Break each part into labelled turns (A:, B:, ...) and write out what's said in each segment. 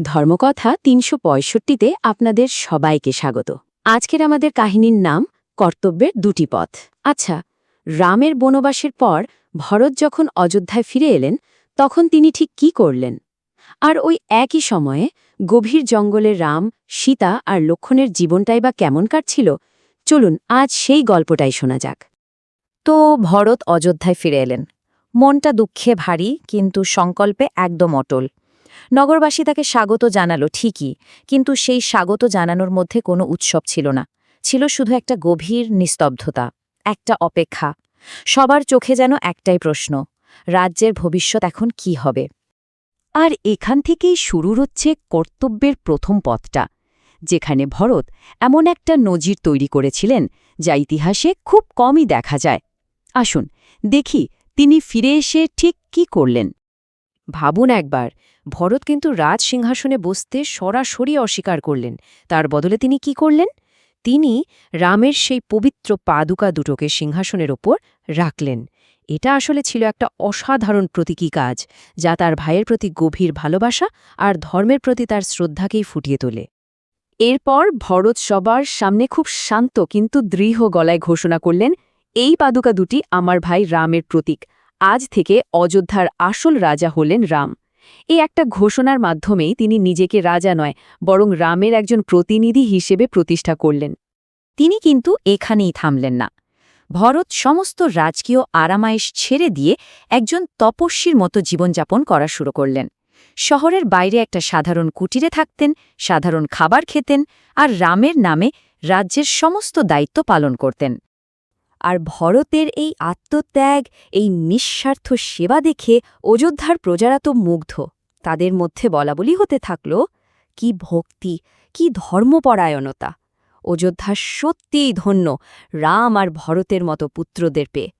A: ধর্মকথা ৩৬৫তে আপনাদের সবাইকে স্বাগত। আজকের আমাদের কাহিনীর নাম কর্তব্যের দুটি পথ। আচ্ছা, রামের বনবাসের পর ভরত যখন অযোধ্যায় ফিরে এলেন, তখন তিনি ঠিক কি করলেন? আর ওই একই সময়ে গভীর জঙ্গলে রাম, সীতা আর লক্ষ্মণের জীবনটাই বা কেমন কাটছিল? চলুন আজ সেই গল্পটাই শোনা যাক।
B: তো ভরত অযোধ্যায় ফিরে এলেন। মনটা দুঃখে ভারী, কিন্তু সংকল্পে একদম অটল। নগরবাসী তাকে স্বাগত জানালো ঠিকই, কিন্তু সেই স্বাগত জানানোর মধ্যে কোনো উৎসব ছিল না। ছিল শুধু একটা গভীর নিস্তব্ধতা, একটা অপেক্ষা। সবার চোখে যেন একটাই প্রশ্ন: রাজ্যের ভবিষ্যৎ এখন কি হবে?
A: আর এখান থেকেই শুরু হচ্ছে কর্তব্যের প্রথম পথটা, যেখানে ভরত এমন একটা নজির তৈরি করেছিলেন যা ইতিহাসে খুব কমই দেখা যায়। আসুন দেখি তিনি ফিরে এসে ঠিক কি করলেন। ভাবুন একবার, ভরত কিন্তু রাজ সিংহাসনে বসতে সরাসরি অস্বীকার করলেন। তার বদলে তিনি কি করলেন? তিনি রামের সেই পবিত্র পাদুকা দুটোকে সিংহাসনের ওপর রাখলেন। এটা আসলে ছিল একটা অসাধারণ প্রতীকী কাজ, যা তার ভাইয়ের প্রতি গভীর ভালোবাসা আর ধর্মের প্রতি তার শ্রদ্ধাকেই ফুটিয়ে তোলে। এরপর ভরত সবার সামনে খুব শান্ত কিন্তু দৃঢ় গলায় ঘোষণা করলেন, এই পাদুকা দুটি আমার ভাই রামের প্রতীক। আজ থেকে অযোধ্যার আসল রাজা হলেন রাম। এই একটা ঘোষণার মাধ্যমেই তিনি নিজেকে রাজা নয়, বরং রামের একজন প্রতিনিধি হিসেবে প্রতিষ্ঠা করলেন।
B: তিনি কিন্তু এখানেই থামলেন না। ভরত সমস্ত রাজকীয় আরামায়েশ ছেড়ে দিয়ে একজন তপস্বীর মতো জীবনযাপন করা শুরু করলেন। শহরের বাইরে একটা সাধারণ কুটিরে থাকতেন, সাধারণ খাবার খেতেন, আর রামের নামে রাজ্যের সমস্ত দায়িত্ব পালন করতেন। আর ভরতের এই আত্মত্যাগ, এই নিঃস্বার্থ সেবা দেখে অযোধ্যার প্রজারা তো মুগ্ধ। তাদের মধ্যে বলাবলি হতে থাকল, কি ভক্তি, কি ধর্মপরায়ণতা! অযোধ্যা সত্যিই ধন্য রাম আর ভরতের মতো পুত্রদের পেয়ে।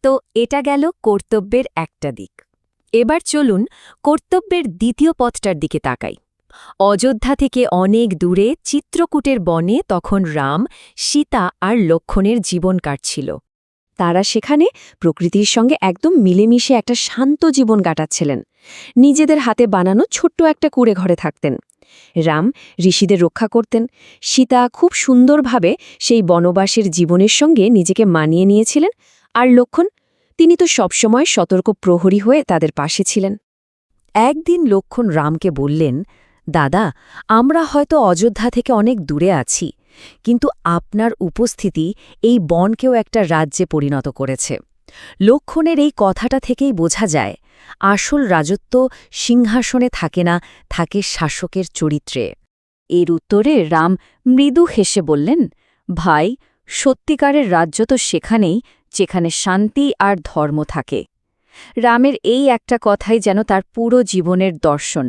B: তো এটা গেল কর্তব্যের একটা দিক। এবার চলুন কর্তব্যের দ্বিতীয় পথটার দিকে তাকাই। অযোধ্যা থেকে অনেক দূরে চিত্রকূটের বনে তখন রাম, সীতা আর লক্ষ্মণের জীবন কাটছিল। তারা সেখানে প্রকৃতির সঙ্গে একদম মিলেমিশে একটা শান্ত জীবন কাটাচ্ছিলেন। নিজেদের হাতে বানানো ছোট্ট একটা কুঁড়ে ঘরে থাকতেন। রাম ঋষিদের রক্ষা করতেন, সীতা খুব সুন্দরভাবে সেই বনবাসের জীবনের সঙ্গে নিজেকে মানিয়ে নিয়েছিলেন, আর লক্ষ্মণ, তিনি তো সবসময় সতর্ক প্রহরী হয়ে তাদের পাশে ছিলেন। একদিন লক্ষ্মণ রামকে বললেন, দাদা, আমরা হয়তো অযোধ্যা থেকে অনেক দূরে আছি, কিন্তু আপনার উপস্থিতি এই বনকেও একটা রাজ্যে পরিণত করেছে। লক্ষ্মণের এই কথাটা থেকেই বোঝা যায়, আসল রাজত্ব সিংহাসনে থাকে না, থাকে শাসকের চরিত্রে। এর উত্তরে রাম মৃদু হেসে বললেন, ভাই, সত্যিকারের রাজ্য তো সেখানেই যেখানে শান্তি আর ধর্ম থাকে। রামের এই একটা কথাই যেন তার পুরো জীবনের দর্শন।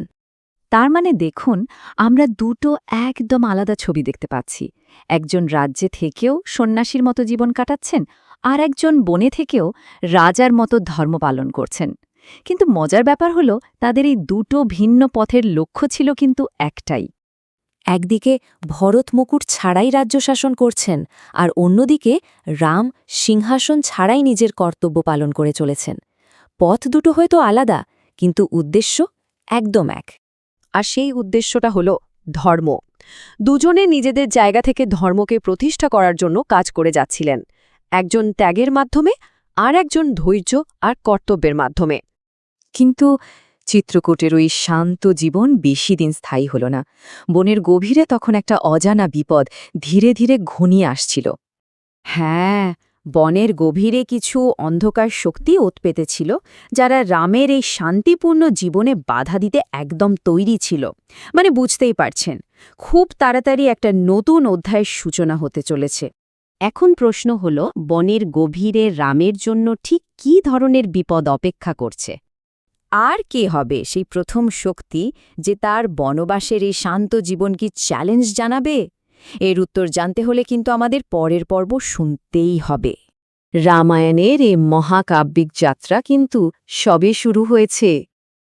B: তার মানে দেখুন, আমরা দুটো একদম আলাদা ছবি দেখতে পাচ্ছি। একজন রাজ্যে থেকেও সন্ন্যাসীর মতো জীবন কাটাচ্ছেন, আর একজন বনে থেকেও রাজার মতো ধর্ম পালন করছেন। কিন্তু মজার ব্যাপার হল, তাদের এই দুটো ভিন্ন পথের লক্ষ্য ছিল কিন্তু একটাই। একদিকে ভরত মুকুট ছাড়াই রাজ্য শাসন করছেন, আর অন্যদিকে রাম সিংহাসন ছাড়াই নিজের কর্তব্য পালন করে চলেছেন। পথ দুটো হয়তো আলাদা, কিন্তু উদ্দেশ্য একদম এক। আর সেই উদ্দেশ্যটা হল ধর্ম। দুজনে নিজেদের জায়গা থেকে ধর্মকে প্রতিষ্ঠা করার জন্য কাজ করে যাচ্ছিলেন, একজন ত্যাগের মাধ্যমে আর একজন ধৈর্য আর কর্তব্যের মাধ্যমে। কিন্তু চিত্রকূটের ওই শান্ত জীবন বেশি দিন স্থায়ী হল না। বনের গভীরে তখন একটা অজানা বিপদ ধীরে ধীরে ঘনিয়ে আসছিল। হ্যাঁ, বনের গভীরে কিছু অন্ধকার শক্তি ওত পেতেছিল, যারা রামের এই শান্তিপূর্ণ জীবনে বাধা দিতে একদম তৈরি ছিল। মানে বুঝতেই পারছেন, খুব তাড়াতাড়ি একটা নতুন অধ্যায়ের সূচনা হতে চলেছে। এখন প্রশ্ন হল, বনের গভীরে রামের জন্য ঠিক কী ধরনের বিপদ অপেক্ষা করছে? আর কে হবে সেই প্রথম শক্তি যে তার বনবাসের এই শান্ত জীবনকে চ্যালেঞ্জ জানাবে? এর উত্তর জানতে হলে কিন্তু আমাদের পরের পর্ব শুনতেই হবে। রামায়ণের এই মহাকাব্যিক যাত্রা কিন্তু সবে শুরু হয়েছে।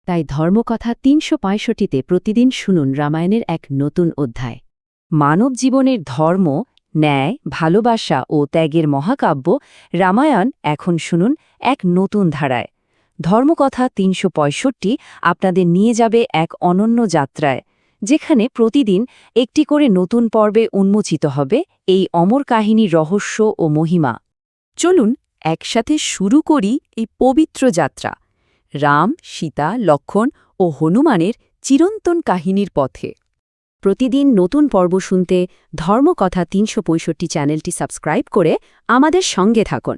B: তাই ধর্মকথা ৩৬৫তে প্রতিদিন শুনুন রামায়ণের এক নতুন অধ্যায়। মানব জীবনের ধর্ম, ন্যায়, ভালোবাসা ও ত্যাগের মহাকাব্য রামায়ণ এখন শুনুন এক নতুন ধারায়। ধর্মকথা ৩৬৫ আপনাদের নিয়ে যাবে এক অনন্য যাত্রায়, যেখানে প্রতিদিন একটি করে নতুন পর্বে উন্মোচিত হবে এই অমর কাহিনীর রহস্য ও মহিমা। চলুন একসাথে শুরু করি এই পবিত্র যাত্রা, রাম, সীতা, লক্ষ্মণ ও হনুমানের চিরন্তন কাহিনীর পথে। প্রতিদিন নতুন পর্ব শুনতে ধর্মকথা ৩৬৫ চ্যানেলটি সাবস্ক্রাইব করে আমাদের সঙ্গে থাকুন।